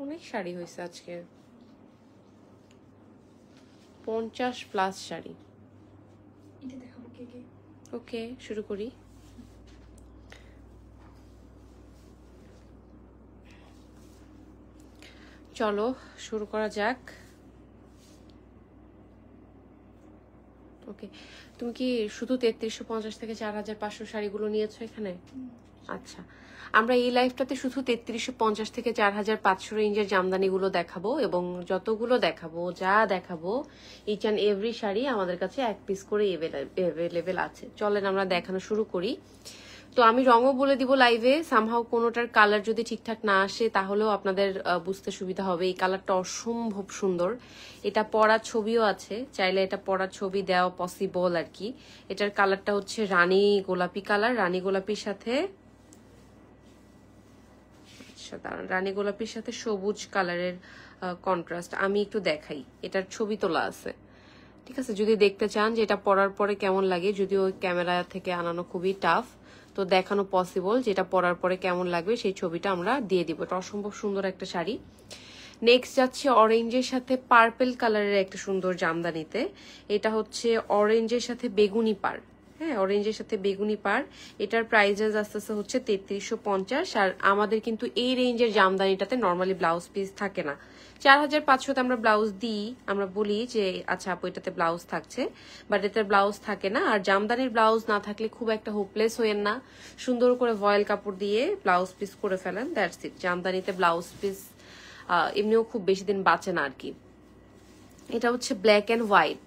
অনেক শাড়ি হয়েছে আজকে, 50+ শাড়ি। ওকে, শুরু করি। চলো শুরু করা যাক। ওকে, তুমি কি শুধু 3350 থেকে 4500 শাড়িগুলো নিয়েছো এখানে? আচ্ছা, আমরা এই লাইফটাতে শুধু 3350 থেকে 4500 রেঞ্জের জামদানিগুলো দেখাবো, এবং যতগুলো দেখাবো, যা দেখাবো, ইচ অ্যান্ড এভরি শাড়ি আমাদের কাছে 1 পিস করে অ্যাভেলেবেল আছে। চলেন আমরা দেখানো শুরু করি। তো আমি রঙও বলে দিব লাইভে। সামহাও কোনোটার কালার যদি ঠিকঠাক না আসে তাহলেও আপনাদের বুঝতে সুবিধা হবে। এই কালারটা অসম্ভব সুন্দর, এটা পরার ছবিও আছে, চাইলে এটা পরার ছবি দেওয়া পসিবল আর কি। এটার কালারটা হচ্ছে রানী গোলাপি কালার, রানী গোলাপির সাথে, আচ্ছা দাঁড়ান, রানী গোলাপির সাথে সবুজ কালারের কন্ট্রাস্ট। আমি একটু দেখাই, এটার ছবি তোলা আছে, ঠিক আছে? যদি দেখতে চান যে এটা পরার পরে কেমন লাগে, যদিও ক্যামেরা থেকে আনানো খুবই টাফ, তো দেখানো পসিবল যেটা পরার পরে কেমন লাগবে সেই ছবিটা আমরা দিয়ে দিব। এটা অসম্ভব সুন্দর একটা শাড়ি। নেক্সট যাচ্ছে অরেঞ্জের সাথে পার্পেল কালারের একটা সুন্দর জামদানিতে। এটা হচ্ছে অরেঞ্জের সাথে বেগুনি পাড়, হ্যাঁ, অরেঞ্জের সাথে বেগুনি পাড়। এটার প্রাইজেস আস্তে আস্তে হচ্ছে 3350। আর আমাদের কিন্তু এই রেঞ্জের জামদানিটাতে নর্মালি ব্লাউজ পিস থাকে না। 4500তে আমরা ব্লাউজ দিই, আমরা বলি যে আচ্ছা আপু এটাতে ব্লাউজ থাকছে, বাট এটাতে ব্লাউজ থাকে না। আর জামদানির ব্লাউজ না থাকলে খুব একটা হোপলেস হইয়েন না, সুন্দর করে ভয়েল কাপড় দিয়ে ব্লাউজ পিস করে ফেলেন, দ্যাটস ইট। জামদানিতে ব্লাউজ পিস এমনিও খুব বেশি দিন বাঁচে না আর কি। এটা হচ্ছে ব্ল্যাক অ্যান্ড হোয়াইট,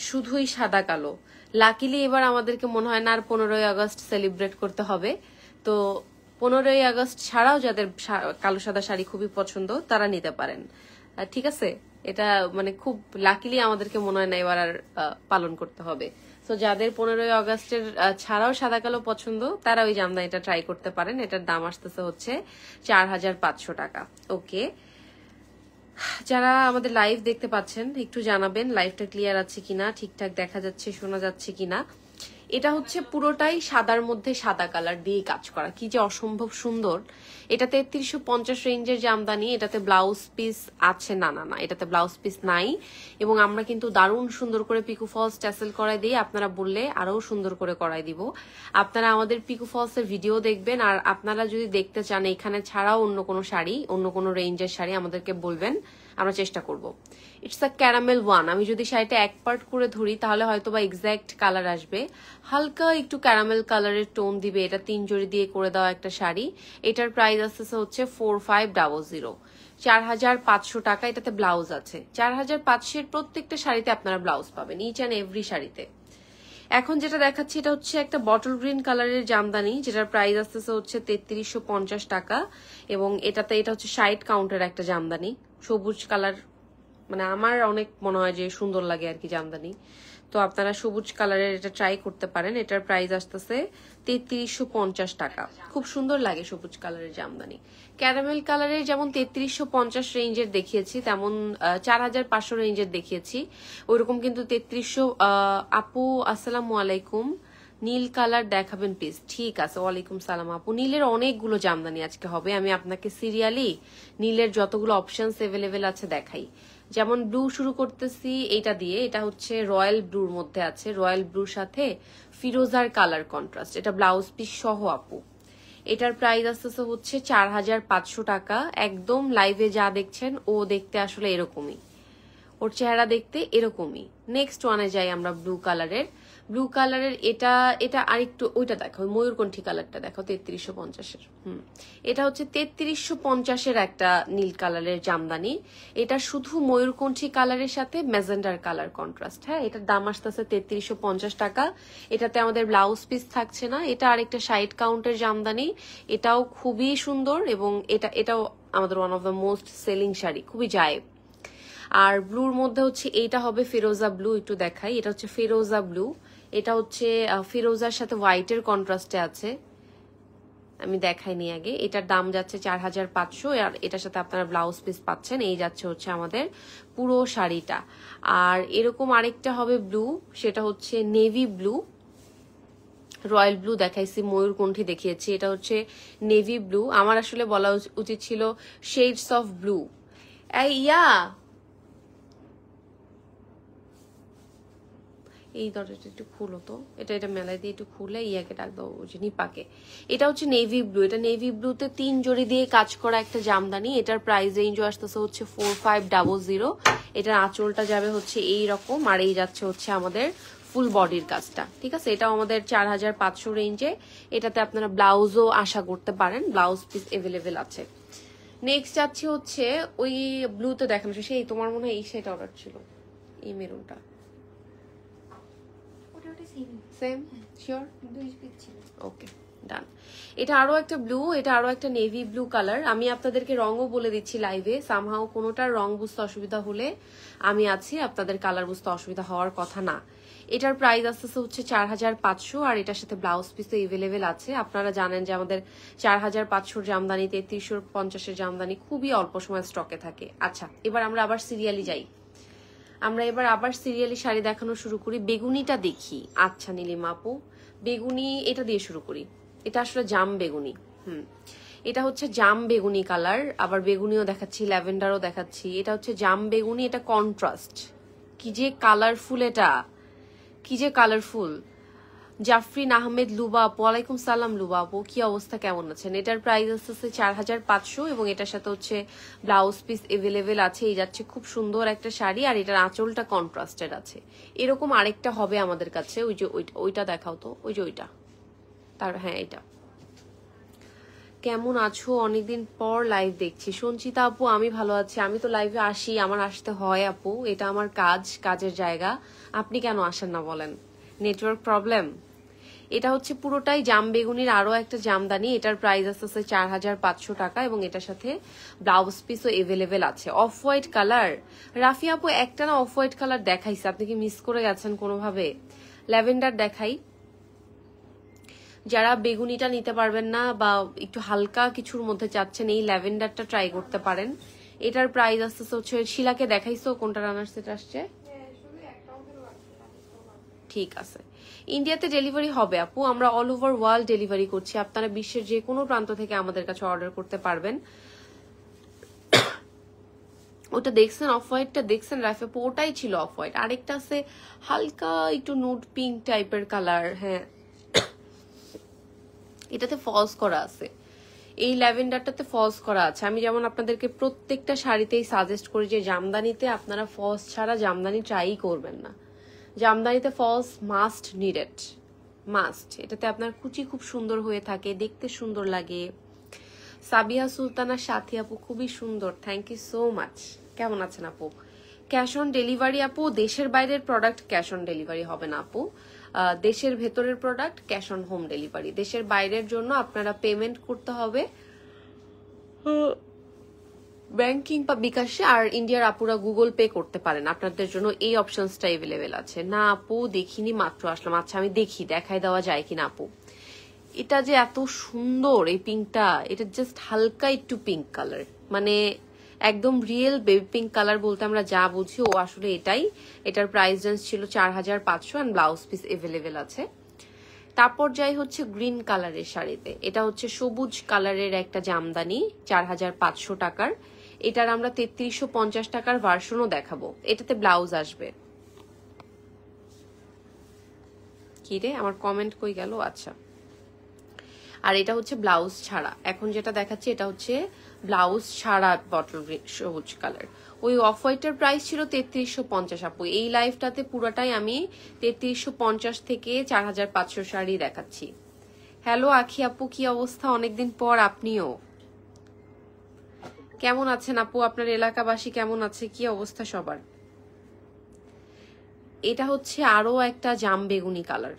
শুধুই সাদা কালো। লাকিলি এবার আমাদেরকে মনে হয় না আর 15ই আগস্ট সেলিব্রেট করতে হবে, তো 15ই আগস্ট ছাড়াও যাদের কালো সাদা শাড়ি খুবই পছন্দ তারা নিতে পারেন, ঠিক আছে? এটা মানে খুব লাকিলি আমাদেরকে মনে হয় না এবার আর পালন করতে হবে। তো যাদের 15ই আগস্টের ছাড়াও সাদা কালো পছন্দ তারা ওই জামদানিটা ট্রাই করতে পারেন। এটার দাম আসতেছে হচ্ছে 4500 টাকা। ওকে, যারা আমাদের লাইভ দেখতে পাচ্ছেন একটু জানাবেন লাইভটা ক্লিয়ার আছে কিনা, ঠিকঠাক দেখা যাচ্ছে, শোনা যাচ্ছে কিনা। এটা হচ্ছে পুরোটাই সাদার মধ্যে সাদা কালার দিয়ে কাজ করা, কি যে অসম্ভব সুন্দর। এটা 3350 রেঞ্জের জামদানি, এটাতে ব্লাউজ পিস আছে? না না না, এটাতে ব্লাউজ পিস নাই। এবং আমরা কিন্তু দারুণ সুন্দর করে পিকো ফলস ট্যাসেল করাই দিই, আপনারা বললে আরো সুন্দর করে করাই দিব। আপনারা আমাদের পিকো ফলসের ভিডিও দেখবেন, আর আপনারা যদি দেখতে চান এখানে ছাড়াও অন্য কোনো শাড়ি, অন্য কোনো রেঞ্জের শাড়ি আমাদেরকে বলবেন, আমরা চেষ্টা করব। It's a caramel one. আমি যদি শাড়িটা এক পার্ট করে ধরি তাহলে হয়তো বা এক্স্যাক্ট কালার আসবে, হালকা একটু ক্যারামেল কালারের টোন দিবে। এটা 3 জড়ি দিয়ে করে দেওয়া একটা শাড়ি। এটার প্রাইস আসতেছে হচ্ছে 4500, 4500 টাকা। এটাতে ব্লাউজ আছে। 4500 প্রত্যেকটা শাড়িতে আপনারা ব্লাউজ পাবেন, ইচ অ্যান্ড এভরি শাড়িতে। এখন যেটা দেখাচ্ছি এটা হচ্ছে একটা বটল গ্রিন কালারের জামদানি, যেটার প্রাইস আসতেছে হচ্ছে 3350 টাকা। এবং এটা হচ্ছে 60 কাউন্টের একটা জামদানি, সবুজ কালার, মানে আমার অনেক মনে হয় যে সুন্দর লাগে আর কি জামদানি, তো আপনারা সবুজ কালারের এটা ট্রাই করতে পারেন। এটার প্রাইস আসতেছে 3350 টাকা। খুব সুন্দর লাগে সবুজ কালারের জামদানি। ক্যারামেল কালারের যেমন 3350 রেঞ্জের দেখিয়েছি, তেমন 4500 রেঞ্জের দেখিয়েছি, ওইরকম কিন্তু 3300। আপু আসসালামু আলাইকুম, নীল কালার দেখাবেন প্লিজ। ঠিক আছে, ওয়ালাইকুম সালাম আপু। নীলের অনেকগুলো জামদানি আজকে হবে, আমি আপনাকে সিরিয়ালি নীলের যতগুলো অপশনস এভেলেবেল আছে দেখাই। যেমন ব্লু শুরু করতেছি এইটা দিয়ে, এটা হচ্ছে রয়্যাল ব্লুর মধ্যে আছে, রয়্যাল ব্লুর সাথে ফিরোজার কালার কন্ট্রাস্ট, এটা ব্লাউজ পিস সহ আপু। এটার প্রাইস আসতেছে হচ্ছে 4500 টাকা। একদম লাইভে যা দেখছেন ও দেখতে আসলে এরকমই, ওর চেহারা দেখতে এরকমই। নেক্সট ওয়ানে যাই আমরা, ব্লু কালারের। ব্লু কালারের এটা আরেকটু, ওইটা দেখো, ময়ূরকণ্ঠী কালারটা দেখো 3350-এর। এটা হচ্ছে 3350-এর একটা নীল কালারের জামদানি। এটা শুধু ময়ূরকণ্ঠী কালারের সাথে ম্যাজেন্ডার কালার কন্ট্রাস্ট। হ্যাঁ, এটার দাম আসতেছে 3350 টাকা। এটাতে আমাদের ব্লাউজ পিস থাকছে না। এটা আরেকটা 60 কাউন্টের জামদানি, এটাও খুবই সুন্দর, এবং এটাও আমাদের one of the most selling sari, খুবই যায়। আর ব্লুর মধ্যে হচ্ছে এইটা হবে ফিরোজা ব্লু, একটু দেখাই। এটা হচ্ছে ফিরোজা ব্লু, এটা হচ্ছে ফিরোজার সাথে হোয়াইটের কন্ট্রাস্টে আছে, আমি দেখাইনি আগে। এটার দাম যাচ্ছে 4500, আর এটার সাথে আপনারা ব্লাউজ পিস পাচ্ছেন। এই যাচ্ছে হচ্ছে আমাদের পুরো শাড়িটা। আর এরকম আরেকটা হবে ব্লু, সেটা হচ্ছে নেভি ব্লু, রয়্যাল ব্লু দেখাইছি, ময়ূরকণ্ঠী দেখিয়েছি, এটা হচ্ছে নেভি ব্লু। আমার আসলে বলা উচিত ছিল শেডস অফ ব্লু। ইয়া এই দরজাটা একটু খুলো তো, এটা মেলাই দিয়ে একটু খুলে ইয়াকে ডাক দাও, ওই যে নিপাকে। এটা হচ্ছে নেভি ব্লু, এটা নেভি ব্লুতে 3 জড়ি দিয়ে কাজ করা একটা জামদানি। এটার প্রাইস রেঞ্জও আসতেছে হচ্ছে 4500। এটার আঁচলটা যাবে হচ্ছে এই রকম, আর এই যাচ্ছে হচ্ছে আমাদের ফুল বডির কাজটা, ঠিক আছে। এটাও আমাদের 4500 রেঞ্জে। এটাতে আপনারা ব্লাউজও আশা করতে পারেন, ব্লাউজ পিস এভেলেবেল আছে। নেক্সট যাচ্ছে হচ্ছে ওই ব্লুতে দেখানো শেষে, এই তোমার মনে হয় এই সেট অর্ডার ছিল, এই মেরুনটা সেম শিওর, ওকে ডান। এটা আরো একটা ব্লু, এটা আরো একটা নেভি ব্লু কালার। আমি আপনাদেরকে রঙও বলে দিচ্ছি লাইভে, সামহাও কোনোটার রং বুঝতে অসুবিধা হলে আমি আছি, আপনাদের কালার বুঝতে অসুবিধা হওয়ার কথা না। এটার প্রাইস আসতেছে হচ্ছে 4500, আর এটার সাথে ব্লাউজ পিস এভেলেবেল আছে। আপনারা জানেন যে আমাদের 4500 জামদানি, 3350 জামদানি খুবই অল্প সময় স্টকে থাকে। আচ্ছা, এবার আমরা আবার সিরিয়ালি যাই, আমরা এবার আবার সিরিয়ালি শাড়ি দেখানো শুরু করি। বেগুনিটা দেখি। আচ্ছা নীলিমা আপু, বেগুনি এটা দিয়ে শুরু করি। এটা আসলে জাম বেগুনি, এটা হচ্ছে জাম বেগুনি কালার, আবার বেগুনিও দেখাচ্ছি, ল্যাভেন্ডারও দেখাচ্ছি। এটা হচ্ছে জাম বেগুনি, এটা কন্ট্রাস্ট। কি যে কালারফুল, এটা কি যে কালারফুল। জাফরিন আহমেদ লুবা আপু, ওয়ালাইকুম সালাম লুবা আপু, কি অবস্থা, কেমন আছেন? এটার প্রাইস আসছে 4500 এবং এটার সাথে হচ্ছে ব্লাউজ পিস এভেলেবেল আছে। এই যাচ্ছে খুব সুন্দর একটা শাড়ি, আর এটার আঁচলটা কন্ট্রাস্টেড আছে। এরকম আরেকটা হবে আমাদের কাছে, ওই যে ওইটা দেখাও তো, ওই যে ওইটা, তার হ্যাঁ এটা। কেমন আছো? অনেকদিন পর লাইভ দেখছি। সঞ্চিতা আপু, আমি ভালো আছি। আমি তো লাইভে আসি, আমার আসতে হয় আপু, এটা আমার কাজ, কাজের জায়গা। আপনি কেন আসেন না বলেন? Network problem? এটা হচ্ছে পুরোটাই জাম বেগুনির আরো একটা জামদানি। এটার প্রাইস আসছে 4500 টাকা এবং এটার সাথে ব্লাউজ পিসও এভেলেবেল আছে। অফ হোয়াইট কালার, রাফি আপু একটা না অফ হোয়াইট কালার দেখাইছে, আপনি কি মিস করে গেছেন কোনোভাবে? ল্যাভেন্ডার দেখাই। যারা বেগুনিটা নিতে পারবেন না বা একটু হালকা কিছুর মধ্যে চাচ্ছেন, এই ল্যাভেন্ডারটা ট্রাই করতে পারেন। এটার প্রাইস আসতেছে হচ্ছে, শিলাকে দেখাইছো কোনটা রানার সেট আসছে? ঠিক আছে, ইন্ডিয়াতে ডেলিভারি হবে আপু, আমরা অল ওভার ওয়ার্ল্ড ডেলিভারি করছি। আপনারা বিশ্বের যে কোনো প্রান্ত থেকে আমাদের কাছে অর্ডার করতে পারবেন। ওটা দেখছেন, অফ হোয়াইটটা দেখছেন রাফি আপু? ওটাই ছিল অফ হোয়াইট। আরেকটা আছে হালকা একটু নুড পিঙ্ক টাইপের কালার, হ্যাঁ এটাতে ফলস করা আছে, এই ল্যাভেন্ডারটাতে ফলস করা আছে। আমি যেমন আপনাদেরকে প্রত্যেকটা শাড়িতেই সাজেস্ট করি যে জামদানিতে আপনারা ফলস ছাড়া জামদানি ট্রাই করবেন না। জামদানিতে ফলস মাস্ট নিডেড, মাস্ট। এটাতে আপনার কুচি খুব সুন্দর হয়ে থাকে, দেখতে সুন্দর লাগে। সাবিয়া সুলতানা সাথী আপু, খুবই সুন্দর, থ্যাংক ইউ সো মাচ। কেমন আছেন আপু? ক্যাশ অন ডেলিভারি আপু, দেশের বাইরের প্রোডাক্ট ক্যাশ অন ডেলিভারি হবে না আপু। দেশের ভেতরের product cash on home delivery. দেশের বাইরের জন্য আপনারা পেমেন্ট করতে হবে ব্যাংকিং বা বিকাশে, আর ইন্ডিয়ার আপুরা গুগল পে করতে পারেন। আপনাদের জন্য এই অপশনসটা এভেলেবেল আছে। না আপু দেখিনি, মাত্র আসলাম। আচ্ছা আমি দেখি, দেখাই দেওয়া যায় কিনা আপু। এটা যে এত সুন্দর এই পিঙ্কটা, এটা জাস্ট হালকা একটু পিঙ্ক কালার, মানে একদম রিয়েল বেবি পিঙ্ক কালার বলতে আমরা যা বুঝি ও আসলে এটাই। এটার প্রাইস রেঞ্জ ছিল 4500 এন্ড ব্লাউজ পিস এভেলেবেল আছে। তারপর যাই হচ্ছে গ্রিন কালারের শাড়িতে, এটা হচ্ছে সবুজ কালারের একটা জামদানি, 4500 টাকার। এটার আমরা 3350 টাকার ভার্সনও দেখাবো। এটাতে ব্লাউজ আসবে। কি রে, আমার কমেন্ট কই গেল? আচ্ছা, আর এটা হচ্ছে ব্লাউজ ছাড়া। এখন যেটা দেখাচ্ছি এটা হচ্ছে ব্লাউজ ছাড়া বটল সবুজ কালার। ওই অফ হোয়াইটের প্রাইস ছিল 3350 আপু। এই লাইফটাতে পুরোটাই আমি 3350 থেকে 4500 শাড়ি দেখাচ্ছি। হ্যালো আখি আপু, কি অবস্থা? অনেকদিন পর, আপনিও কেমন আছেন আপু? আপনার এলাকাবাসী কেমন আছে? কি অবস্থা সবার? এটা হচ্ছে আরো একটা জাম বেগুনি কালার,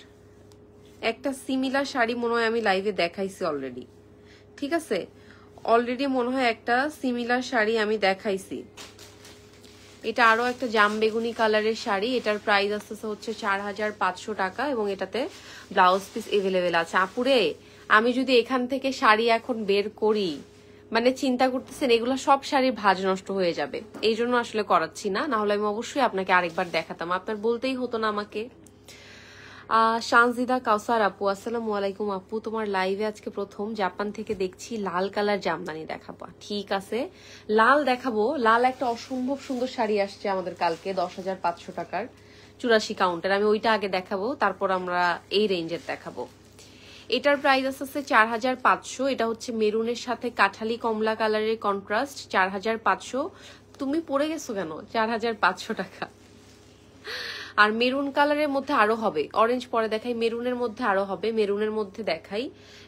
একটা সিমিলার শাড়ি মনে হয় আমি লাইভে দেখাইছি অলরেডি, ঠিক আছে? অলরেডি মনে হয় একটা সিমিলার শাড়ি আমি দেখাইছি। এটা আরো একটা জাম বেগুনি কালারের শাড়ি। এটার প্রাইস আসতেছে হচ্ছে 4500 টাকা এবং এটাতে ব্লাউজ পিস এভেলেবেল আছে। আপুরে আমি যদি এখান থেকে শাড়ি এখন বের করি, মানে চিন্তা করতেছেন এগুলো সব শাড়ির ভাঁজ নষ্ট হয়ে যাবে, এই জন্য আসলে করাচ্ছি না, না হলে আমি অবশ্যই আপনাকে আরেকবার দেখাতাম, আপনার বলতেই হতো না আমাকে। শানজিদা কাউসার আপু, আসসালামু আলাইকুম আপু। তোমার লাইভে আজকে প্রথম, জাপান থেকে দেখছি। লাল কালার জামদানি দেখাবো? ঠিক আছে, লাল দেখাবো। লাল একটা অসম্ভব সুন্দর শাড়ি আসছে আমাদের কালকে, 10,500 টাকার, 84 কাউন্টার। আমি ওইটা আগে দেখাবো, তারপর আমরা এই রেঞ্জের দেখাবো। এটার প্রাইস আছে 4,500। এটা হচ্ছে মেরুনের সাথে কাঠালি কমলা কালারের কন্ট্রাস্ট, 4,500। তুমি পরে গেছো কেন? 4,500 টাকা। আর মেরুন কালারের মধ্যে আরো হবে, অরেঞ্জ পরে দেখাই, মেরুনের মধ্যে আরো হবে, মেরুনের মধ্যে দেখাই।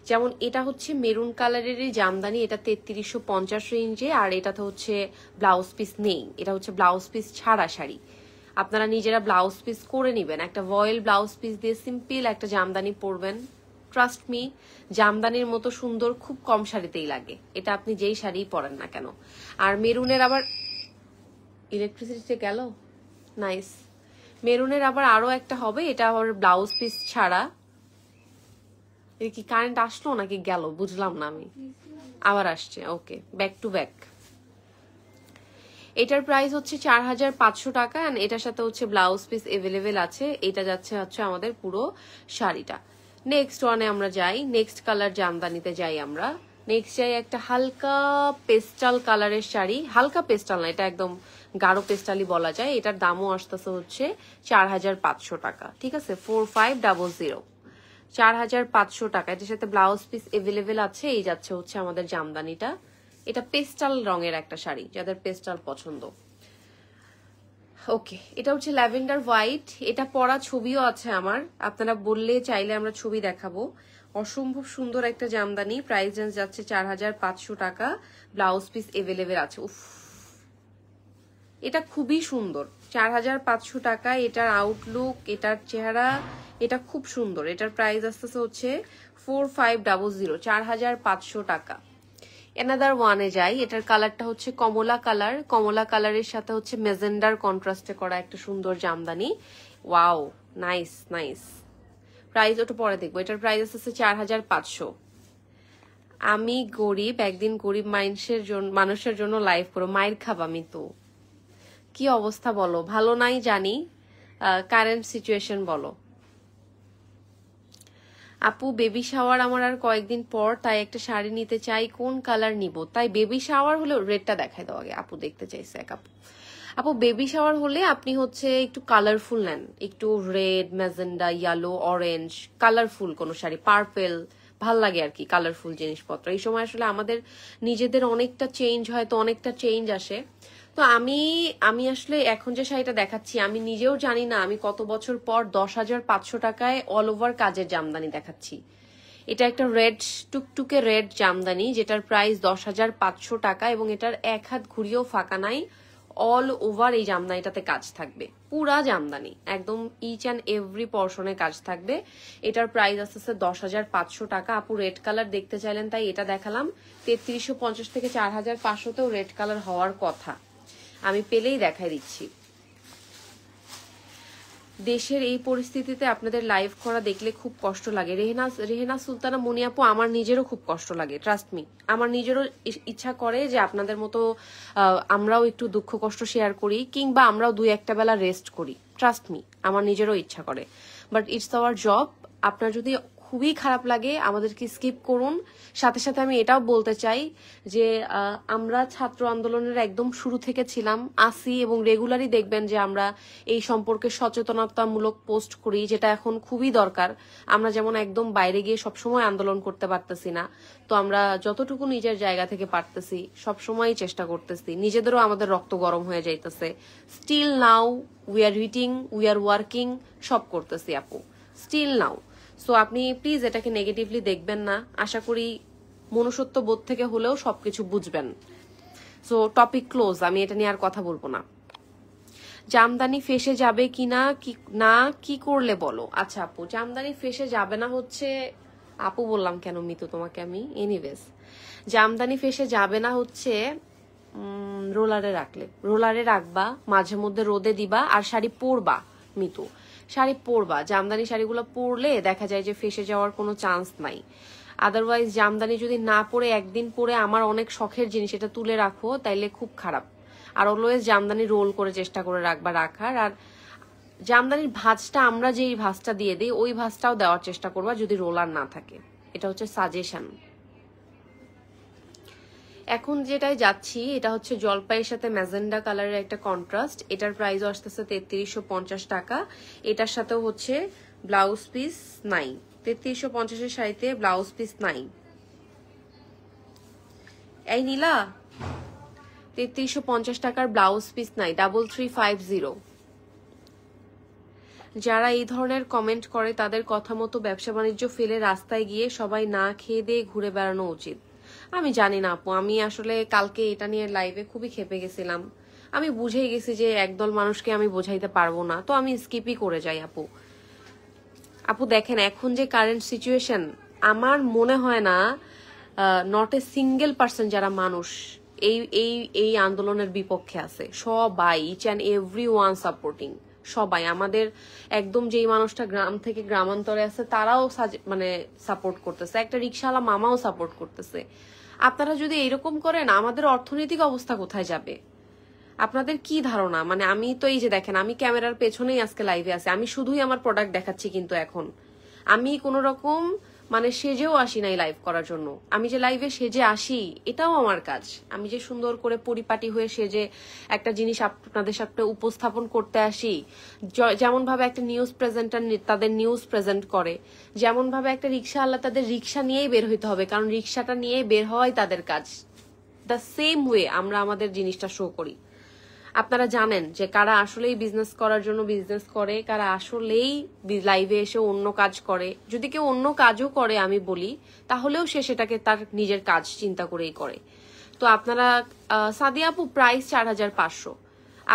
যেমন এটা হচ্ছে মেরুন কালারেরই জামদানি, এটা 3350 রেঞ্জে। আর এটাতে হচ্ছে ব্লাউজ পিস নেই, এটা হচ্ছে ব্লাউজ পিস ছাড়া শাড়ি। আপনারা নিজেরা ব্লাউজ পিস করে নিবেন, একটা ভয়েল ব্লাউজ পিস দিয়ে সিম্পল একটা জামদানি পরবেন। ট্রাস্ট মি, জামদানির মতো সুন্দর খুব কম শাড়িতেই লাগে, এটা আপনি যেই শাড়ি পরেন না কেন। আর মেরুনের আবার ইলেকট্রিসিটি গেল, নাইস। মেরুনের আবার আরো একটা হবে, এটা আবার ব্লাউজ পিস ছাড়া। এর কি কারেন্ট আসলো নাকি গেল বুঝলাম না আমি। আবার আসছে, ওকে, ব্যাক টু ব্যাক। এটার প্রাইস হচ্ছে 4,500 টাকা। এন্ড এটার সাথে হচ্ছে ব্লাউজ পিস এভেলেবেল আছে। এটা যাচ্ছে হচ্ছে আমাদের পুরো শাড়িটা। নেক্সট ওয়ানে আমরা যাই, নেক্সট কালার জামদানিতে যাই আমরা। নেক্সট যাই একটা হালকা পেস্টাল কালারের শাড়ি, হালকা পেস্টাল না, এটা একদম গাঢ় পেস্টালি বলা যায়। এটার দামও আসতেছে হচ্ছে 4,500 টাকা, ঠিক আছে, 4500, 4,500 টাকা। এটার সাথে ব্লাউজ পিস এভেলেবেল আছে। এই যাচ্ছে হচ্ছে আমাদের জামদানিটা। এটা পেস্টাল রঙের একটা শাড়ি, যাদের পেস্টাল পছন্দ। ওকে, এটা হচ্ছে ল্যাভেন্ডার হোয়াইট। এটা পরা ছবিও আছে আমার, আপনারা বললে চাইলে আমরা ছবি দেখাবো। অসম্ভব সুন্দর একটা জামদানি, প্রাইস রেঞ্জ যাচ্ছে 4,500 টাকা, ব্লাউজ পিস এভেলেবেল আছে। উফ, এটা খুবই সুন্দর, 4,500 টাকা। এটার আউটলুক, এটার চেহারা, এটা খুব সুন্দর। এটার প্রাইস আসতেছে হচ্ছে 4500, 4,500 টাকা। এনাদার ওয়ানে যাই, এটার কালারটা হচ্ছে কমলা কালার, কমলা কালারের সাথে হচ্ছে মেজেন্ডার কন্ট্রাস্টে করা একটা সুন্দর Jamdani. Wow, nice nice. Price ওটা পরে দেখবো। এটার প্রাইস আছে 4,500। আমি গরিব, একদিন গরিব মানুষের জন্য লাইভ করো, মায়ের খাব আমি তো। কি অবস্থা বলো? ভালো নাই জানি, কারেন্ট সিচুয়েশন বলো। আপু বেবি শাওয়ার আমার আর কয়েকদিন পর, তাই একটা শাড়ি নিতে চাই, কোন কালার নিব? তাই বেবি শাওয়ার হলে রেডটা দেখাই দাও আগে। আপু দেখতে চাইছে এক আপু। আপু বেবি শাওয়ার হলে আপনি হচ্ছে একটু কালারফুল নেন, একটু red, magenta, yellow, orange, colourful কোনো শাড়ি, পার্পেল ভাল লাগে আর কি, কালারফুল জিনিসপত্র। এই সময় আসলে আমাদের নিজেদের অনেকটা চেঞ্জ হয়, তো অনেকটা চেঞ্জ আসে। তো আমি আসলে এখন যে শাড়িটা দেখাচ্ছি, আমি নিজেও জানি না আমি কত বছর পর 10,500 টাকায় অল ওভার কাজের জামদানি দেখাচ্ছি। এটা একটা রেড, টুকটুকে রেড জামদানি, যেটার প্রাইস 10,500 টাকা, এবং এটার এক হাত ঘুরিয়েও ফাঁকা নাই। অল ওভার এই জামদানিটাতে কাজ থাকবে, পুরা জামদানি একদম ইচ অ্যান্ড এভরি পর্শনে কাজ থাকবে। এটার প্রাইস আসতেছে 10,500 টাকা। আপু রেড কালার দেখতে চাইলেন তাই এটা দেখালাম। 3350 থেকে 4,500তেও রেড কালার হওয়ার কথা, আমি পেলেই দেখাই দিচ্ছি। দেশের এই পরিস্থিতিতে আপনাদের লাইভ করা দেখলে খুব কষ্ট লাগে। রেহেনা সুলতানা মনি আপু, আমার নিজেরও খুব কষ্ট লাগে, ট্রাস্ট মি। আমার নিজেরও ইচ্ছা করে যে আপনাদের মতো আমরাও একটু দুঃখ কষ্ট শেয়ার করি, কিংবা আমরাও 2-1 বেলা রেস্ট করি, ট্রাস্ট মি, আমার নিজেরও ইচ্ছা করে। But it's hour job. আপনার যদি খুবই খারাপ লাগে আমাদেরকে স্কিপ করুন। সাথে সাথে আমি এটাও বলতে চাই যে আমরা ছাত্র আন্দোলনের একদম শুরু থেকে ছিলাম, আসি, এবং রেগুলারই দেখবেন যে আমরা এই সম্পর্কে সচেতনতামূলক পোস্ট করি, যেটা এখন খুবই দরকার। আমরা যেমন একদম বাইরে গিয়ে সবসময় আন্দোলন করতে পারতেছি না, তো আমরা যতটুকু নিজের জায়গা থেকে পারতেছি সবসময় চেষ্টা করতেছি। নিজেদেরও আমাদের রক্ত গরম হয়ে যাইতেছে। Still now we are reading, we are working, সব করতেছি আপু, স্টিল নাও। সো আপনি প্লিজ এটাকে নেগেটিভলি দেখবেন না। আশা করি মনুষ্যত্ব বোধ থেকে হলেও সবকিছু বুঝবেন। সো টপিক ক্লোজ, আমি এটা নিয়ে আর কথা বলবো না। জামদানি ফেসে যাবে কিনা না কি করলে বলো? আচ্ছা আপু, জামদানি ফেসে যাবে না হচ্ছে, আপু বললাম কেন মিতু তোমাকে আমি, এনিওয়েজ, জামদানি ফেসে যাবে না হচ্ছে রোলারে রাখবা, মাঝে মধ্যে রোদে দিবা, আর শাড়ি পরবা মিতু, শাড়ি পরবা। জামদানি শাড়িগুলো পরলে দেখা যায় যে ফেসে যাওয়ার কোনো চান্স নাই। আদারওয়াইজ জামদানি যদি না পরে একদিন পরে আমার অনেক শখের জিনিস এটা তুলে রাখো, তাইলে খুব খারাপ। আর অলওয়েজ জামদানি রোল করে চেষ্টা করে রাখার। আর জামদানির ভাঁজটা আমরা যেই ভাঁজটা দিয়ে দিই ওই ভাঁজটাও দেওয়ার চেষ্টা করবা যদি রোলার না থাকে। এটা হচ্ছে সাজেশন। এখন যেটাই যাচ্ছি এটা হচ্ছে জলপাইয়ের সাথে ম্যাজেন্ডা কালারের একটা কন্ট্রাস্ট। এটার প্রাইসও আসতেছে 3350 টাকা। এটার সাথেও হচ্ছে ব্লাউজ পিস নাই। 3350-এর শাড়িতে ব্লাউজ পিস নাই। এই নীলা 3350 টাকার ব্লাউজ পিস নাই। 3350। যারা এই ধরনের কমেন্ট করে তাদের কথা মতো ব্যবসা বাণিজ্য ফেলে রাস্তায় গিয়ে সবাই না খেয়ে দিয়ে ঘুরে বেড়ানো উচিত। আমি জানি না আপু, আমি আসলে কালকে এটা নিয়ে লাইভে খুবই খেপে গেছিলাম। আমি বুঝেই গেছি যে একদল মানুষকে আমি বোঝাইতে পারবো না, তো আমি স্কিপই করে যাই আপু। আপু দেখেন এখন যে কারেন্ট সিচুয়েশন, আমার মনে হয় না নট এ সিঙ্গেল পার্সন যারা মানুষ এই এই এই আন্দোলনের বিপক্ষে আছে। সবাই, each and every one supporting. সবাই, আমাদের একদম যেই মানুষটা গ্রাম থেকে গ্রামান্তরে আছে তারাও মানে সাপোর্ট করতেছে, একটা রিক্সাওয়ালা মামাও সাপোর্ট করতেছে। আপনারা যদি এরকম করেন আমাদের অর্থনৈতিক অবস্থা কোথায় যাবে? আপনাদের কি ধারণা? মানে আমি তো এই যে দেখেন আমি ক্যামেরার পেছনেই আজকে লাইভে আছি, আমি শুধুই আমার প্রোডাক্ট দেখাচ্ছি, কিন্তু এখন আমি কোন রকম মানে সেজেও আসি নাই লাইভ করার জন্য। আমি যে লাইভে সেজে আসি এটাও আমার কাজ। আমি যে সুন্দর করে পরিপাটি হয়ে সেজে একটা জিনিস আপনাদের সামনে উপস্থাপন করতে আসি, যেমন ভাবে একটা নিউজ প্রেজেন্টার তাদের নিউজ প্রেজেন্ট করে, যেমন ভাবে একটা রিক্সাওয়ালা তাদের রিক্সা নিয়েই বের হইতে হবে, কারণ রিক্সাটা নিয়েই বের হওয়াই তাদের কাজ। দ্য সেম ওয়ে আমরা আমাদের জিনিসটা শো করি। আপনারা জানেন যে কারা আসলেই বিজনেস করার জন্য বিজনেস করে, কারা আসলেই লাইভে এসে অন্য কাজ করে। যদি কেউ অন্য কাজও করে আমি বলি, তাহলেও সে সেটাকে তার নিজের কাজ চিন্তা করেই করে। তো আপনারা সাদিয়া আপু প্রাইস 4500।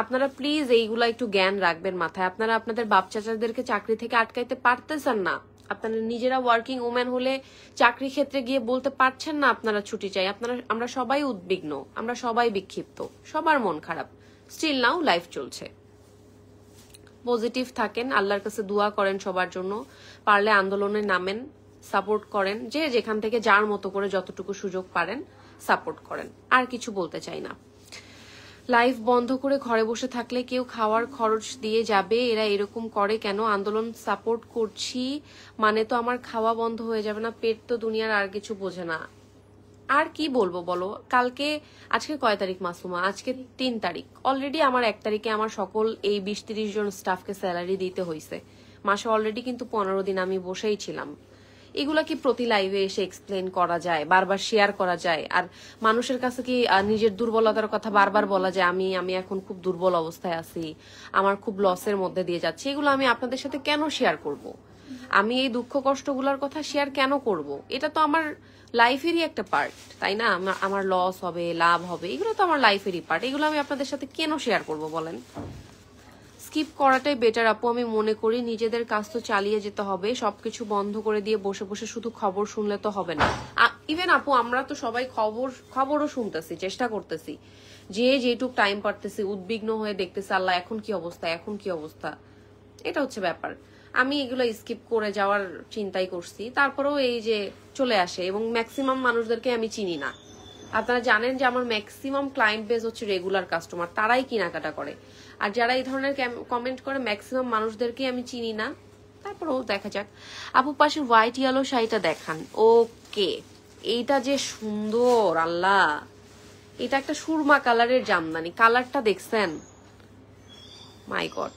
আপনারা প্লিজ এইগুলা একটু জ্ঞান রাখবেন মাথায়। আপনারা আপনাদের বাপ চাচাদেরকে চাকরি থেকে আটকাইতে পারতেছেন না, আপনারা নিজেরা ওয়ার্কিং ওম্যান হলে চাকরি ক্ষেত্রে গিয়ে বলতে পারছেন না আপনারা ছুটি চাই। আমরা সবাই উদ্বিগ্ন, আমরা সবাই বিক্ষিপ্ত, সবার মন খারাপ। স্টিল নাও লাইফ চলছে। পজিটিভ থাকেন, আল্লাহর কাছে দোয়া করেন সবার জন্য, পারলে আন্দোলনে নামেন, সাপোর্ট করেন, যে যেখান থেকে যার মতো করে যতটুকু সুযোগ পারেন সাপোর্ট করেন। আর কিছু বলতে চাই না। লাইভ বন্ধ করে ঘরে বসে থাকলে কেউ খাওয়ার খরচ দিয়ে যাবে, এরা এরকম করে কেন? আন্দোলন সাপোর্ট করছি মানে তো আমার খাওয়া বন্ধ হয়ে যাবে না? পেট তো দুনিয়ার আর কিছু বোঝে না। আর কি বলবো বলো? কালকে, আজকে কয় তারিখ মাসুমা? আজকে 3 তারিখ। অলরেডি আমার 1 তারিখে আমার সকল এই 20-30 জন স্টাফকে স্যালারি দিতে হয়েছে। মাসে অলরেডি কিন্তু 15 দিন আমি বসেই ছিলাম। এগুলা কি প্রতি লাইভে এসে এক্সপ্লেন করা যায়, বারবার শেয়ার করা যায়? আর মানুষের কাছে কি নিজের দুর্বলতার কথা বারবার বলা যায়? আমি এখন খুব দুর্বল অবস্থায় আছি, আমার খুব লসের মধ্যে দিয়ে যাচ্ছে, এগুলো আমি আপনাদের সাথে কেন শেয়ার করব? আমি এই দুঃখ কষ্টগুলোর কথা শেয়ার কেন করব? এটা তো আমার লাইফেরই একটা পার্ট, তাই না? আমার লস হবে, লাভ হবে, এগুলো তো আমার লাইফেরই পার্ট। এগুলো আমি আপনাদের সাথে কেন শেয়ার করব বলেন? স্কিপ করাটাই বেটার আপু, আমি মনে করি। নিজেদের কাজ তো চালিয়ে যেতে হবে, সবকিছু বন্ধ করে দিয়ে বসে বসে শুধু খবর শুনলে তো হবে না। ইভেন আপু আমরা তো সবাই খবরও শুনতেছি, চেষ্টা করতেছি, যে যেটুক টাইম পারতেছি উদ্বিগ্ন হয়ে দেখতেছি আল্লাহ এখন কি অবস্থা, এখন কি অবস্থা। এটা হচ্ছে ব্যাপার। আমি এগুলো স্কিপ করে যাওয়ার চিন্তাই করছি, তারপরেও এই যে চলে আসে, এবং ম্যাক্সিমাম মানুষদেরকে আমি চিনি না। আপনারা জানেন যে আমার ম্যাক্সিমাম ক্লায়েন্ট বেস হচ্ছে রেগুলার কাস্টমার, তারাই কেনাকাটা করে। আর যারা এই ধরনের কমেন্ট করে ম্যাক্সিমাম মানুষদেরকে আমি চিনি না। তারপরেও দেখা যাক। আপু পাশে হোয়াইট ইয়েলো শাড়িটা দেখান। ওকে, এইটা যে সুন্দর আল্লাহ, এটা একটা সুরমা কালারের জামদানি। কালারটা দেখছেন? মাই গড,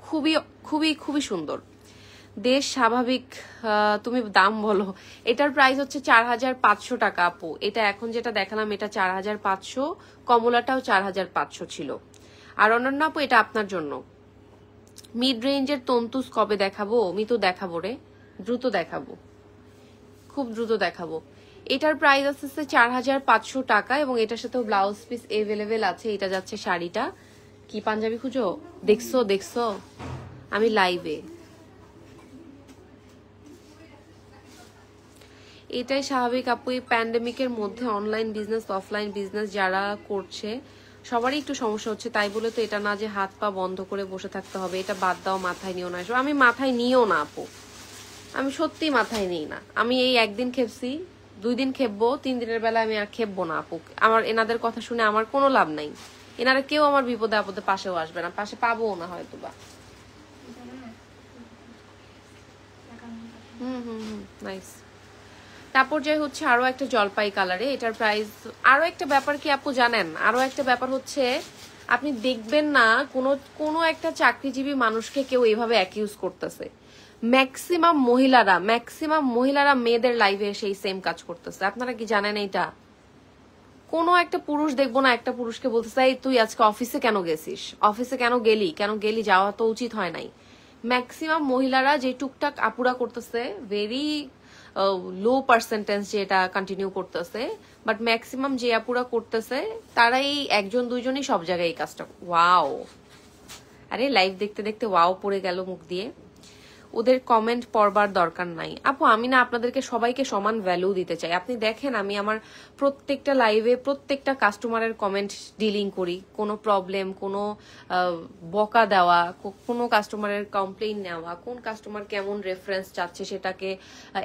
খুবই খুবই খুবই সুন্দর। দেশ স্বাভাবিক, তুমি দাম বলো। এটার প্রাইস হচ্ছে 4500 টাকা আপু। এটা এখন যেটা দেখালাম এটা 4500, কমলাটাও 4500 ছিল। আর অন্যান্য আপু এটা আপনার জন্য। মিড রেঞ্জের তন্তুস কবে দেখাবো? আমি তো দেখাবো রে, দ্রুত দেখাবো, খুব দ্রুত দেখাবো। এটার প্রাইস আসছে 4500 টাকা, এবং এটার সাথেও ব্লাউজ পিস এভেলেবেল আছে। এটা যাচ্ছে শাড়িটা। কি পাঞ্জাবি খুঁজো? দেখছো আমি লাইভে। এটাই স্বাভাবিক আপু, এই প্যান্ডেমিকের মধ্যে অনলাইন বিজনেস অফলাইন বিজনেস যারা করছে সবারই একটু সমস্যা হচ্ছে। তাই বলে তো এটা না যে হাত পা বন্ধ করে বসে থাকতে হবে। এটা বাদ দাও, মাথায় নিও না এসব। আমি মাথায় নিও না আপু, আমি সত্যি মাথায় নিই না। আমি এই একদিন খেপছি, 2 দিন খেপবো, 3 দিনের বেলা আমি আর খেপবো না আপু। আমার এনাদের কথা শুনে আমার কোনো লাভ নাই। এনারা কেউ আমার বিপদে আপদে পাশেও আসবে না, পাশে পাবোও না হয়তো বা। নাইস। তারপর যাই হচ্ছে আরো একটা জলপাই কালারে, এটার প্রাইস। আরো একটা ব্যাপার কি আপু জানেন, আরো একটা ব্যাপার হচ্ছে আপনি দেখবেন না কোনো কোনো একটা চাকরিজীবী মানুষকে কেউ এইভাবে অ্যাকিউজ করতেছে। ম্যাক্সিমাম মহিলারা মেয়েদের লাইভে এসে এই সেম কাজ করতেছে। আপনারা কি জানেন এইটা? কোনো একটা পুরুষ দেখবো না একটা পুরুষকে বলতেছে এই তুই আজকে অফিসে কেন গেছিস, অফিসে কেন গেলি, যাওয়া তো উচিত হয় নাই। ম্যাক্সিমাম মহিলারা যে টুকটাক আপুরা করতেছে, ভেরি লো পার্সেন্টেজ যে এটা কন্টিনিউ করতেছে, বাট ম্যাক্সিমাম যে আপুরা করতেছে তারাই একজন দুইজনই সব জায়গায় এই কাজটা। ওয়াও, আরে লাইভ দেখতে দেখতে ওয়াও পড়ে গেল মুখ দিয়ে। ওদের কমেন্ট পড়বার দরকার নাই আপু, আমি না আপনাদেরকে সবাইকে সমান ভ্যালু দিতে চাই। আপনি দেখেন আমি আমার প্রত্যেকটা লাইভে প্রত্যেকটা কাস্টমারের কমেন্ট ডিলিং করি, কোনো প্রবলেম, কোনো বকা দেওয়া, কোনো কাস্টমারের কমপ্লেইন নেওয়া, কোন কাস্টমার কেমন রেফারেন্স চাচ্ছে সেটাকে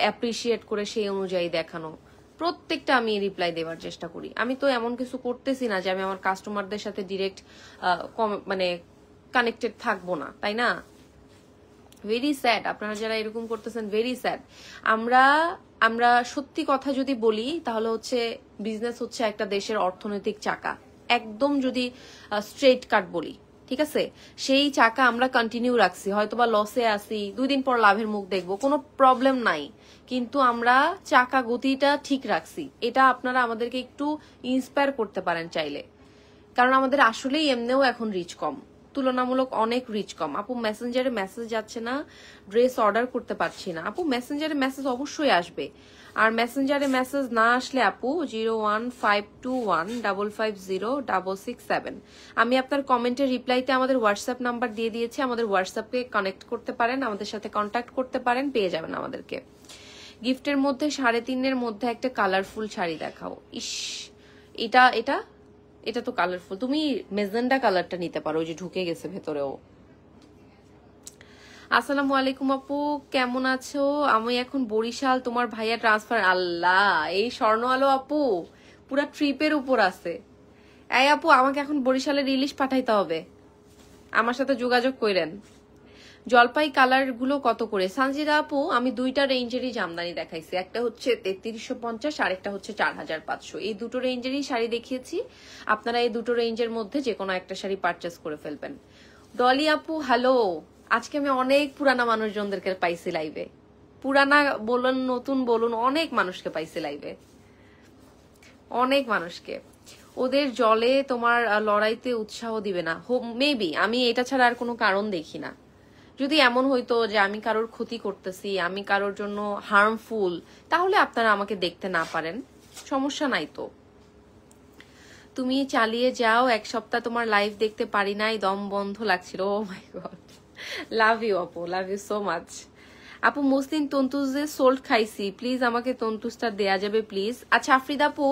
অ্যাপ্রিসিয়েট করে সেই অনুযায়ী দেখানো, প্রত্যেকটা আমি রিপ্লাই দেওয়ার চেষ্টা করি। আমি তো এমন কিছু করতেছি না যে আমি আমার কাস্টমারদের সাথে ডিরেক্ট মানে কানেক্টেড থাকবো না, তাই না? ভেরি স্যাড আপনারা যারা এরকম করতেছেন, ভেরি স্যাড। আমরা সত্যি কথা যদি বলি তাহলে হচ্ছে বিজনেস হচ্ছে একটা দেশের অর্থনৈতিক চাকা, একদম যদি স্ট্রেট কাট বলি, ঠিক আছে? সেই চাকা আমরা কন্টিনিউ রাখছি, হয়তোবা লসে আসি, 2 দিন পর লাভের মুখ দেখবো, কোনো প্রবলেম নাই, কিন্তু আমরা চাকা গতিটা ঠিক রাখছি। এটা আপনারা আমাদেরকে একটু ইন্সপায়ার করতে পারেন চাইলে, কারণ আমাদের আসলেই এমনিও এখন রিচ কম, তুলনামূলক অনেক রিচ কম। আপু মেসেঞ্জারে মেসেজ যাচ্ছে না, ড্রেস অর্ডার করতে পারছি না। আপু মেসেঞ্জারে মেসেজ অবশ্যই আসবে, আর মেসেঞ্জারে মেসেজ না আসলে আপু 01521550667, আমি আপনার কমেন্টের রিপ্লাইতে আমাদের হোয়াটসঅ্যাপ নাম্বার দিয়ে দিয়েছি, আমাদের হোয়াটসঅ্যাপে কানেক্ট করতে পারেন, আমাদের সাথে কন্ট্যাক্ট করতে পারেন, পেয়ে যাবেন আমাদেরকে। গিফটের মধ্যে 3.5-এর মধ্যে একটা কালারফুল শাড়ি দেখাও। ইস, এটা এটা এটা তো কালারফুল, তুমি মেজেন্ডা কালারটা নিতে পারো, ওই যে ঢুকে গেছে ভেতরেও। আসসালামু আলাইকুম আপু, কেমন আছো? আমি এখন বরিশাল, তোমার ভাইয়া ট্রান্সফার। আল্লাহ, এই স্বর্ণ আলো আপু পুরা ট্রিপের উপর আছে। এই আপু আমাকে এখন বরিশালের ইলিশ পাঠাইতে হবে, আমার সাথে যোগাযোগ করেন। জলপাই কালার গুলো কত করে? সানজিদা আপু আমি 2টা রেঞ্জেরই জামদানি দেখাইছি, একটা হচ্ছে 3350 আর একটা হচ্ছে 4500, এই দুটো রেঞ্জেরই শাড়ি দেখিয়েছি। আপনারা এই দুটো রেঞ্জের মধ্যে যে কোনো একটা শাড়ি পারচেস করে ফেলবেন। ডলি আপু হ্যালো, আজকে আমি অনেক পুরানা মানুষজনদেরকে পাইছি লাইভে, পুরানা বলুন নতুন বলুন, অনেক মানুষকে পাইছি লাইভে, অনেক মানুষকে। ওদের জলে তোমার লড়াইতে উৎসাহ দিবে না, মেবি, আমি এটা ছাড়া আর কোনো কারণ দেখি না। যদি এমন হইতো যে আমি কারোর ক্ষতি করতেছি, আমি কারোর জন্য হার্মফুল, তাহলে আপনারা আমাকে দেখতে না পারেন, সমস্যা নাই তো। তুমি চালিয়ে যাও, 1 সপ্তাহ তোমার লাইভ দেখতে পারি নাই, দম বন্ধ লাগছিল। ও মাই গড, লাভ ইউ আপু, লাভ ইউ সো মাচ। আপু মুসলিম তন্তুজে সোল্ড খাইছি, প্লিজ আমাকে তন্তুজটা দেয়া যাবে প্লিজ? আচ্ছা আফরিদা আপু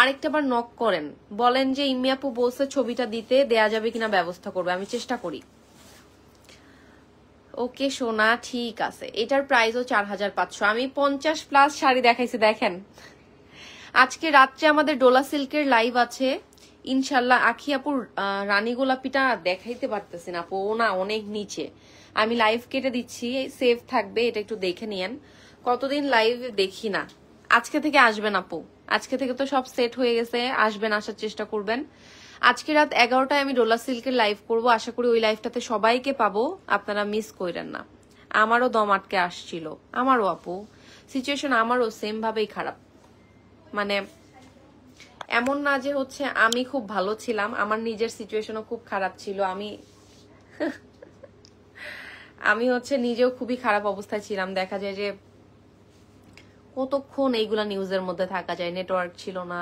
আরেকটা বার নক করেন, বলেন যে ইম্মি আপু বলছে ছবিটা দিতে, দেয়া যাবে কিনা ব্যবস্থা করবে, আমি চেষ্টা করি। ওকে সোনা, ঠিক আছে। এটার প্রাইসও 4500। আমি 50+ শাড়ি দেখাইছি, দেখেন। আজকে রাত্রে আমাদের ডোলা সিল্কের লাইভ আছে ইনশাল্লাহ। আখি আপুর রানী গোলাপিটা দেখাইতে পারতেছি না আপু, না অনেক নিচে, আমি লাইভ কেটে দিচ্ছি, সেভ থাকবে, এটা একটু দেখে নিয়েন। কতদিন লাইভ দেখি না, আজকে থেকে আসবেন আপু, আজকে থেকে তো সব সেট হয়ে গেছে, আসবেন, আসার চেষ্টা করবেন। আজকে রাত 11টায় আমি ডোলা সিল্কের লাইভ করব, আশা করি ওই লাইভটাতে সবাইকে পাবো, আপনারা মিস করেন না। আমারও দম আটকে আসছিল, আমারও আপু সিচুয়েশন আমারও সেম ভাবেই খারাপ, মানে এমন না যে হচ্ছে আমি খুব ভালো ছিলাম, আমার নিজের সিচুয়েশনও খুব খারাপ ছিল, আমি হচ্ছে নিজেও খুবই খারাপ অবস্থায় ছিলাম। দেখা যায় যে কতক্ষণ এইগুলা নিউজের মধ্যে থাকা যায়, নেটওয়ার্ক ছিল না,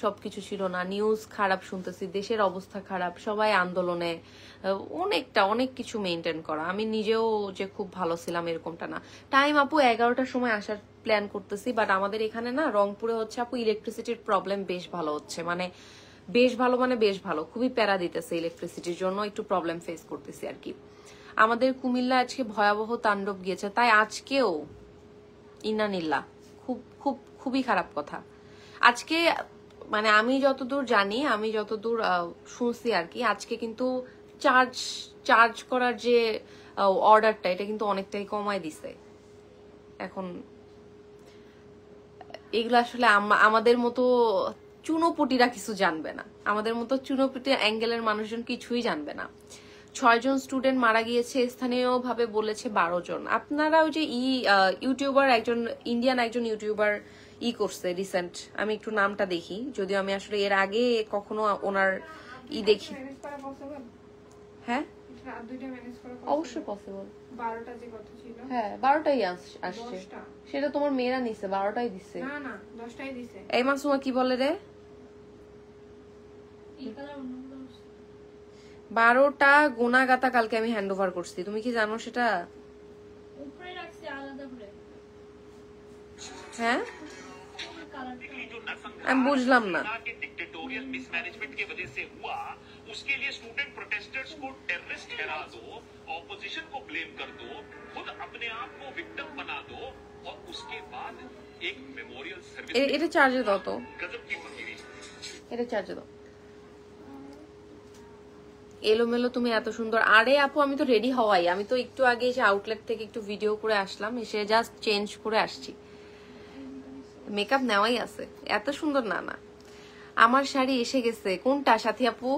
সবকিছু ছিল না, নিউজ খারাপ শুনতেছি, দেশের অবস্থা খারাপ, সবাই আন্দোলনে, অনেক কিছু মেনটেন করা। আমি নিজেও যে খুব ভালো ছিলাম এরকমটা না। টাইম আপু 11টার সময় আসার প্ল্যান করতেছি, বাট আমাদের এখানে না রংপুরে হচ্ছে আপু ইলেকট্রিসিটির প্রবলেম বেশ ভালো হচ্ছে, মানে বেশ ভালো, খুবই প্যারা দিতেছে ইলেকট্রিসিটির জন্য, একটু প্রবলেম ফেস করতেছি আর কি। আমাদের কুমিল্লা আজকে ভয়াবহ তাণ্ডব গিয়েছে, তাই আজকেও ইন্নানিল্লা, খুবই খারাপ কথা। আজকে মানে আমি যতদূর জানি, আমি যতদূর শুনছি আর কি, আজকে কিন্তু চার্জ চার্জ করার যে অর্ডারটা, এটা কিন্তু অনেকটাই কমায় দিছে এখন। এগুলো আসলে আমাদের মতো চুনোপুটিরা কিছু জানবে না, আমাদের মতো চুনোপুটি অ্যাঙ্গেলের মানুষজন কিছুই জানবে না। 6 জন স্টুডেন্ট মারা গিয়েছে, স্থানীয় ভাবে বলেছে 12 জন। আপনারা ওই যে ইউটিউবার একজন ইন্ডিয়ান একজন ইউটিউবার করছে রিসেন্ট, আমি একটু নামটা দেখি, যদিও আমি আসলে এর আগে কখনো ওনার দেখি। হ্যাঁ অবশ্যই পসিবল। 12টা যে কথা ছিল, হ্যাঁ 12টাই আসছে, সেটা তোমার মেয়েরা নিছে, 12টাই দিছে। না না 10টাই দিছে। এই মাসুমা কি বলে রে, 12টা গোনাগাতা কালকে আমি হ্যান্ড ওভার করছি, তুমি কি জানো সেটা? হ্যাঁ আমি বুঝলাম না। डिक्टेटोरियल मिसमैनेजमेंट की वजह से हुआ, उसके लिए स्टूडेंट प्रोटेस्टर्स को टेररिस्ट ठहरा दो, ऑपोजिशन को ब्लेम कर दो, खुद अपने आप को विक्टिम बना दो और उसके बाद एक मेमोरियल सर्विस। এটা চার্জে দাও তো, गजब की फकीरी। এটা চার্জে দাও। এলোমেলো তুমি এত সুন্দর। আরে আপু আমি তো রেডি হওয়াই, আমি তো একটু আগে এসে আউটলেট থেকে একটু ভিডিও করে আসলাম, এসে জাস্ট চেঞ্জ করে আসছি, মেকআপ নেওয়াই আছে। এত সুন্দর না না, আমার শাড়ি এসে গেছে। কোনটা সাথী আপু,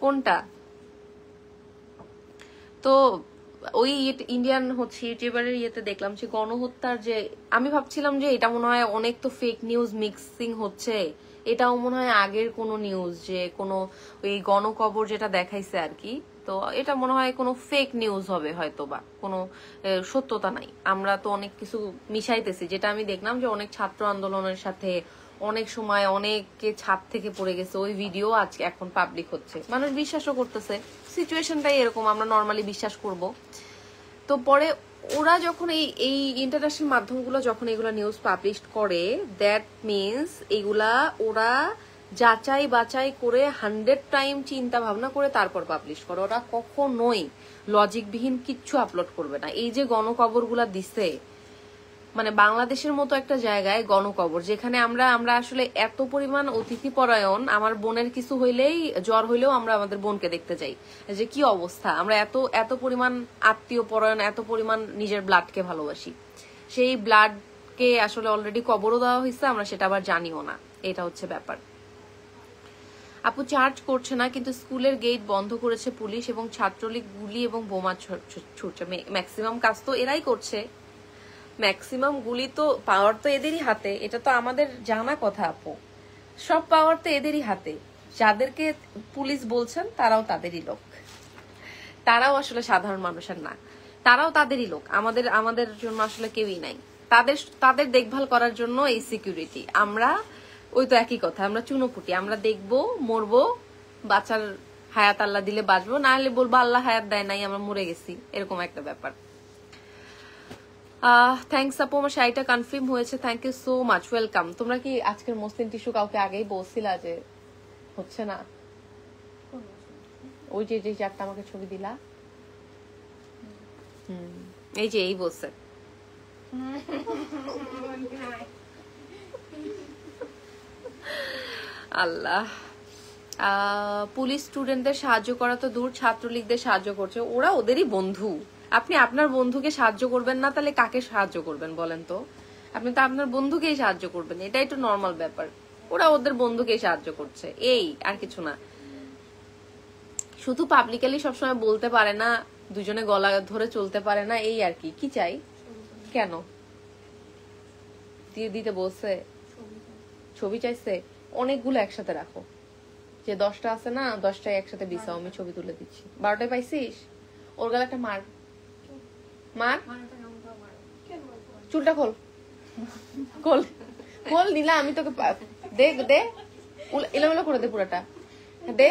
কোনটা? তো ওই ইন্ডিয়ান হচ্ছে ইউটিউবারের ইয়েতে দেখলাম যে গণহত্যার যে, আমি ভাবছিলাম যে এটা মনে হয় অনেক তো ফেক নিউজ মিক্সিং হচ্ছে, এটাও মনে হয় আগের কোনো নিউজ, যে কোনো ওই গণকবর যেটা দেখাইছে আর কি, তো এটা মনে হয় কোনো ফেক নিউজ হবে হয়তো, বা কোনো সত্যতা নাই। আমরা তো অনেক কিছু মিশাইতেছি, যেটা আমি দেখলাম যে অনেক ছাত্র আন্দোলনের সাথে অনেক সময় অনেকে ছাদ থেকে পড়ে গেছে, ওই ভিডিও আজকে এখন পাবলিক হচ্ছে, মানুষ বিশ্বাসও করতেছে। সিচুয়েশনটাই এরকম, আমরা নর্মালি বিশ্বাস করব। তো পরে ওরা যখন এই ইন্টারন্যাশনাল মাধ্যমগুলো যখন এগুলা নিউজ পাবলিশ করে, দ্যাট মিনস এগুলা ওরা যাচাই বাছাই করে 100 টাইম চিন্তা ভাবনা করে তারপর পাবলিশ করে। ওরা কখনোই লজিকবিহীন কিচ্ছু আপলোড করবে না। এই যে গণকবরগুলা দিছে, মানে বাংলাদেশের মতো একটা জায়গায় গণকবর, যেখানে আমরা আসলে এত পরিমাণ অতিথি পরায়ণ, আমার বোনের কিছু হইলেই জ্বর হইলেও আমরা আমাদের বোনকে দেখতে যাই, যে কি অবস্থা, আমরা এত পরিমাণ আত্মীয় পরায়ণ, এত পরিমাণ নিজের ব্লাডকে ভালোবাসি। সেই ব্লাডকে আসলে অলরেডি কবরও দেওয়া হয়েছে, আমরা সেটা আবার জানিও না, এটা হচ্ছে ব্যাপার। আপু চার্জ করছে না, কিন্তু স্কুলের গেট বন্ধ করেছে পুলিশ এবং ছাত্রলীগ গুলি এবং বোমা ছুটছে। ম্যাক্সিমাম কাজ তো এরাই করছে, ম্যাক্সিমাম গুলি তো পাওয়ার তো এদেরই হাতে, এটা তো আমাদের জানা কথা আপু। সব পাওয়ার তো এদেরই হাতে, যাদেরকে পুলিশ বলছেন তারাও তাদেরই লোক, তারাও আসলে সাধারণ মানুষের না, তারাও তাদেরই লোক। আমাদের জন্য আসলে কেউই নাই, তাদের দেখভাল করার জন্য এই সিকিউরিটি। আমরা ওই তো একই কথা, আমরা চুনোপুটি, আমরা দেখবো, মরবো, বাঁচার হায়াত আল্লাহ দিলে বাঁচবো, না হলে বলবো আল্লাহ হায়াত দেয় নাই, আমরা মরে গেছি, এরকম একটা ব্যাপার। থ্যাংকস আপু, আমার শাড়িটা কনফার্ম হয়েছে, thank you so much, welcome. তোমরা কি আজকের মসলিন টিস্যু কাউকে আগেই বলছিলা যে হচ্ছে না? ওই যে চারটা আমাকে ছবি দিলা, এই যে এই বলছে। আল্লাহ, পুলিশ স্টুডেন্টদের সাহায্য করা তো দূর, ছাত্রলীগদের সাহায্য করছে, ওরা ওদেরই বন্ধু। আপনি আপনার বন্ধুকে সাহায্য করবেন না, তাহলে কাকে সাহায্য করবেন বলেন তো? আপনি তো আপনার বন্ধুকেই সাহায্য করবেন, এটাই তো নর্মাল ব্যাপার। ওরা ওদের বন্ধুকেই সাহায্য করছে, এই আর কিছু না। শুধু পাবলিকালি সবসময় বলতে পারে না, দুজনে গলা ধরে চলতে পারে না, এই আর কি। কি চাই? কেন দিতে বলছে? ছবি চাইছে? অনেকগুলো একসাথে রাখো, যে 10টা আছে না, 10টাই একসাথে বিছাও, আমি ছবি তুলে দিচ্ছি। 12টায় পাইছিস? ওর গালে একটা মার, চুলটা খোল, খোল নিলা, আমি তোকে দে এলোমেলো করে দে পুরাটা, দে।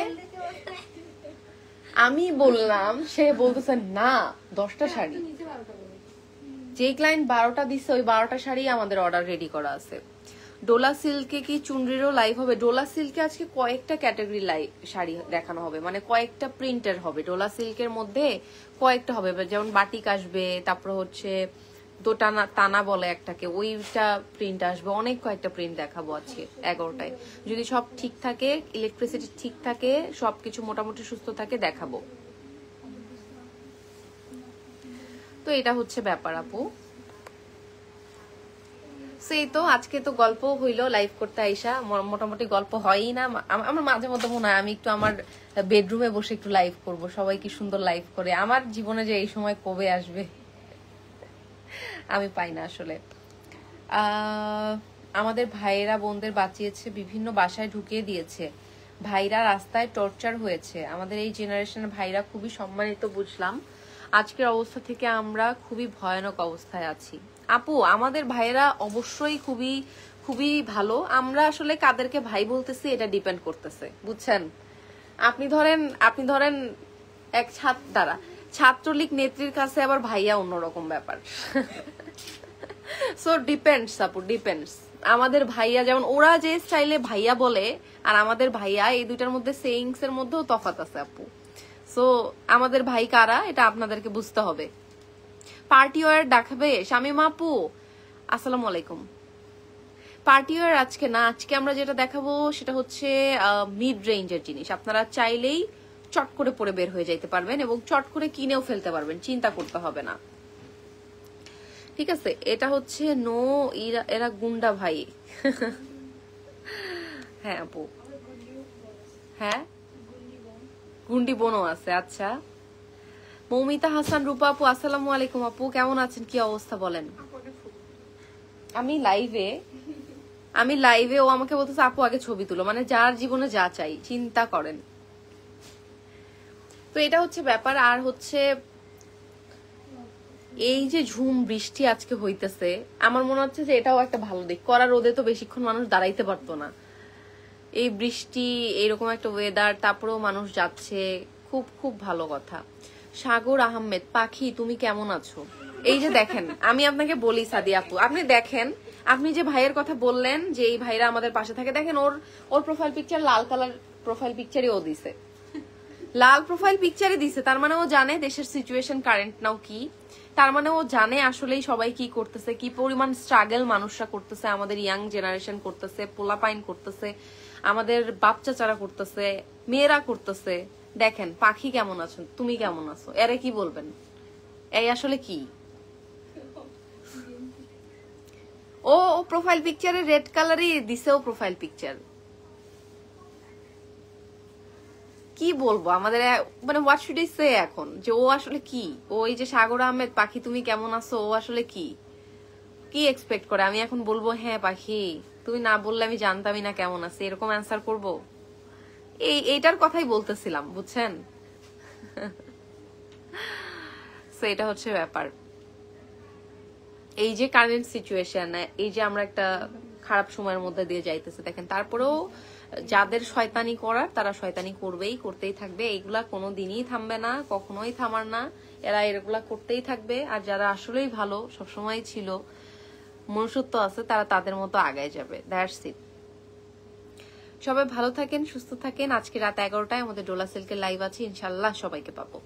আমি বললাম, সে বলতেছে না 10টা শাড়ি। যে ক্লায়েন্ট 12টা দিচ্ছে, ওই 12টা শাড়ি আমাদের অর্ডার রেডি করা আছে। ডোলা সিল্কে কি চুনরিরও লাইভ হবে? ডোলা সিল্কে আজকে কয়েকটা ক্যাটাগরি শাড়ি দেখানো হবে, মানে কয়েকটা প্রিন্টের হবে। ডোলা সিল্কের মধ্যে কয়েকটা হবে, যেমন বাটিক আসবে, তারপর হচ্ছে দোটানা তানা বলে একটাকে, ওইটা প্রিন্ট আসবে, অনেক কয়েকটা প্রিন্ট দেখাবো আজকে 11টায়। যদি সব ঠিক থাকে, ইলেকট্রিসিটি ঠিক থাকে, সবকিছু মোটামুটি সুস্থ থাকে, দেখাবো। তো এটা হচ্ছে ব্যাপার আপু। সেই তো আজকে তো গল্প হইলো লাইভ করতে আইসা, মোটামুটি গল্প হয়ই না। আমার মাঝে মধ্যে মনে হয় আমি একটু আমার বেডরুমে বসে একটু লাইভ করব, সবাই কি সুন্দর লাইভ করে। আমার জীবনে যে এই সময় কবে আসবে আমি পাই না আসলে। আমাদের ভাইয়েরা বোনদের বাঁচিয়েছে, বিভিন্ন বাসায় ঢুকিয়ে দিয়েছে, ভাইরা রাস্তায় টর্চার হয়েছে। আমাদের এই জেনারেশনের ভাইরা খুবই সম্মানিত বুঝলাম। আজকের অবস্থা থেকে আমরা খুবই ভয়ানক অবস্থায় আছি। আপু আমাদের ভাইয়েরা অবশ্যই খুবই খুবই ভালো। আমরা আসলে কাদেরকে ভাই বলতেছি এটা ডিপেন্ড করতেছে, বুঝছেন। আপনি ধরেন এক ছাত্রলীগ নেত্রীর কাছে আবার ভাইয়া অন্যরকম ব্যাপার। সো ডিপেন্ডস আপু, ডিপেন্ডস। আমাদের ভাইয়া যেমন ওরা যে স্টাইলে ভাইয়া বলে আর আমাদের ভাইয়া, এই দুইটার মধ্যে সেইংস এর মধ্যেও তফাৎ আছে আপু। সো আমাদের ভাই কারা এটা আপনাদেরকে বুঝতে হবে। পার্টি ওয়ার দেখাবে শামিমা আপু? আসসালামু আলাইকুম। পার্টি ওয়ার আজকে না, আজকে আমরা যেটা দেখাবো সেটা হচ্ছে মিড রেঞ্জের জিনিস। আপনারা চাইলেই চট করে পরে বের হয়ে যাইতে পারবেন এবং চট করে কিনেও ফেলতে পারবেন, চিন্তা করতে হবে না, ঠিক আছে। এটা হচ্ছে নো, এরা গুন্ডা ভাই। হ্যাঁ আপু, হ্যাঁ গুন্ডি বোনও আছে। আচ্ছা মৌমিতা হাসান রূপা আপু আসসালামু আলাইকুম আপু, কেমন আছেন, কি অবস্থা বলেন? আমি লাইভে ও আমাকে বলতেছে আপু আগে ছবি তুলো, মানে যার জীবনে যা চাই, চিন্তা করেন। তো এটা হচ্ছে ব্যাপার। আর হচ্ছে এই যে ঝুম বৃষ্টি আজকে হইতেছে, আমার মনে হচ্ছে যে এটাও একটা ভালো দিক। করা রোদে তো বেশিক্ষণ মানুষ দাঁড়াইতে পারতো না, এই বৃষ্টি এরকম একটা ওয়েদার, তারপরেও মানুষ যাচ্ছে, খুব খুব ভালো কথা। সাগর আহমেদ পাখি তুমি কেমন আছো? এই যে দেখেন, আমি আপনাকে বলি সাদি আপু, আপনি দেখেন, আপনি যে ভাইয়ের কথা বললেন যে এই ভাইরা আমাদের পাশে থাকে, দেখেন ওর প্রোফাইল পিকচার লাল কালার প্রোফাইল পিকচারই ও দিছে, লাল প্রোফাইল পিকচারই দিছে। তার মানে ও জানে দেশের সিচুয়েশন কারেন্ট নাও কি, তার মানে ও জানে আসলেই সবাই কি করতেছে, কি পরিমাণ স্ট্রাগল মানুষরা করতেছে, আমাদের ইয়াং জেনারেশন করতেছে, পোলাপাইন করতেছে, আমাদের বাচ্চাচারা করতেছে, মেয়েরা করতেছে। দেখেন পাখি কেমন আছো, তুমি কেমন আছো, এরে কি বলবেন? এই আসলে কি ও প্রোফাইল পিকচারে রেড কালারই দিছে, ও প্রোফাইল পিকচার কি বলবো আমাদের, মানে হোয়াট শুড আই সে এখন, যে ও আসলে কি, ও এই যে সাগর আহমেদ পাখি তুমি কেমন আছো, ও আসলে কি এক্সপেক্ট করে? আমি এখন বলবো হ্যাঁ পাখি, তুমি না বললে আমি জানতামই না কেমন আছে, এরকম অ্যান্সার করবো? এইটার কথাই বলতেছিলাম, বুঝছেন। এটা হচ্ছে ব্যাপার। এই যে কারেন্ট সিচুয়েশন, এই যে আমরা একটা খারাপ সময়ের মধ্যে দিয়ে যাইতেছে, দেখেন তারপরেও যাদের শয়তানি করার তারা শয়তানি করতেই থাকবে। এইগুলা কোনোদিনই থামবে না, কখনোই থামার না, এরা এগুলা করতেই থাকবে। আর যারা আসলেই ভালো, সবসময় ছিল, মনুষ্যত্ব আছে, তারা তাদের মতো আগায় যাবে। That's it. সবাই ভালো থাকেন, সুস্থ থাকেন। আজকে রাত 11টায় আমাদের ডোলা সিল্কের লাইভ আছে, ইনশাল্লাহ সবাইকে পাবো।